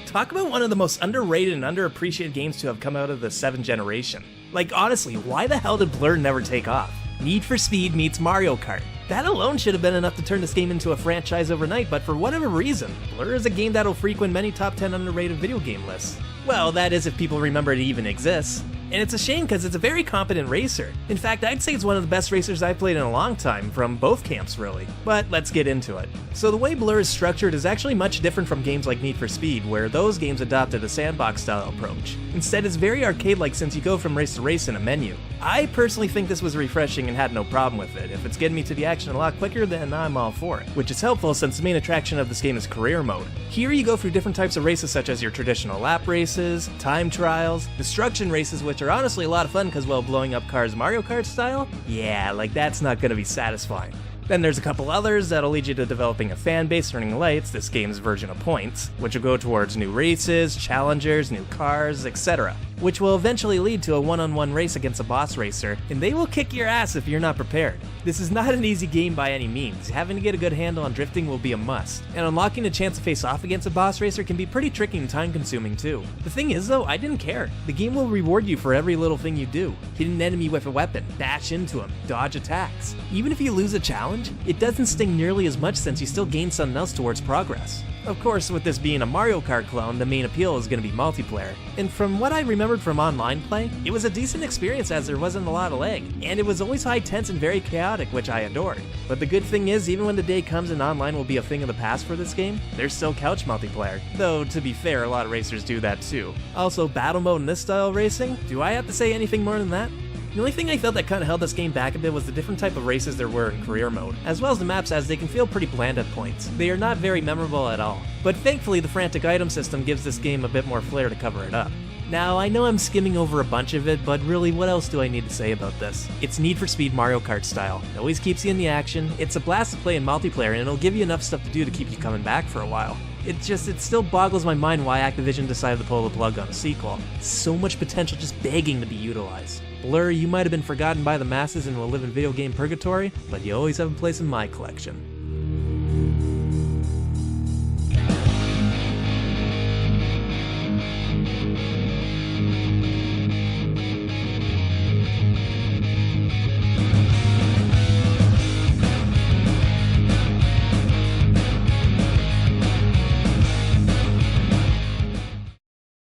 Talk about one of the most underrated and underappreciated games to have come out of the 7th generation. Like, honestly, why the hell did Blur never take off? Need for Speed meets Mario Kart. That alone should have been enough to turn this game into a franchise overnight, but for whatever reason, Blur is a game that'll frequent many top 10 underrated video game lists. Well, that is if people remember it even exists. And it's a shame because it's a very competent racer. In fact, I'd say it's one of the best racers I've played in a long time, from both camps really. But let's get into it. So the way Blur is structured is actually much different from games like Need for Speed, where those games adopted a sandbox style approach. Instead, it's very arcade-like since you go from race to race in a menu. I personally think this was refreshing and had no problem with it. If it's getting me to the action a lot quicker, then I'm all for it. Which is helpful since the main attraction of this game is career mode. Here you go through different types of races such as your traditional lap races, time trials, destruction races, which are honestly a lot of fun because, well, blowing up cars Mario Kart style? Yeah, like that's not gonna be satisfying. Then there's a couple others that'll lead you to developing a fan base, earning lights, this game's version of points, which will go towards new races, challengers, new cars, etc. Which will eventually lead to a one-on-one race against a boss racer, and they will kick your ass if you're not prepared. This is not an easy game by any means. Having to get a good handle on drifting will be a must, and unlocking a chance to face off against a boss racer can be pretty tricky and time-consuming too. The thing is though, I didn't care. The game will reward you for every little thing you do. Hit an enemy with a weapon, bash into him, dodge attacks. Even if you lose a challenge, it doesn't sting nearly as much since you still gain something else towards progress. Of course, with this being a Mario Kart clone, the main appeal is going to be multiplayer. And from what I remembered from online play, it was a decent experience as there wasn't a lot of lag. And it was always high tense and very chaotic, which I adored. But the good thing is, even when the day comes and online will be a thing of the past for this game, there's still couch multiplayer. Though, to be fair, a lot of racers do that too. Also, battle mode in this style of racing? Do I have to say anything more than that? The only thing I felt that kind of held this game back a bit was the different type of races there were in career mode, as well as the maps, as they can feel pretty bland at points. They are not very memorable at all. But thankfully the frantic item system gives this game a bit more flair to cover it up. Now, I know I'm skimming over a bunch of it, but really, what else do I need to say about this? It's Need for Speed Mario Kart style. It always keeps you in the action, it's a blast to play in multiplayer, and it'll give you enough stuff to do to keep you coming back for a while. It still boggles my mind why Activision decided to pull the plug on a sequel. So much potential just begging to be utilized. Blur, you might have been forgotten by the masses and will live in video game purgatory, but you always have a place in my collection.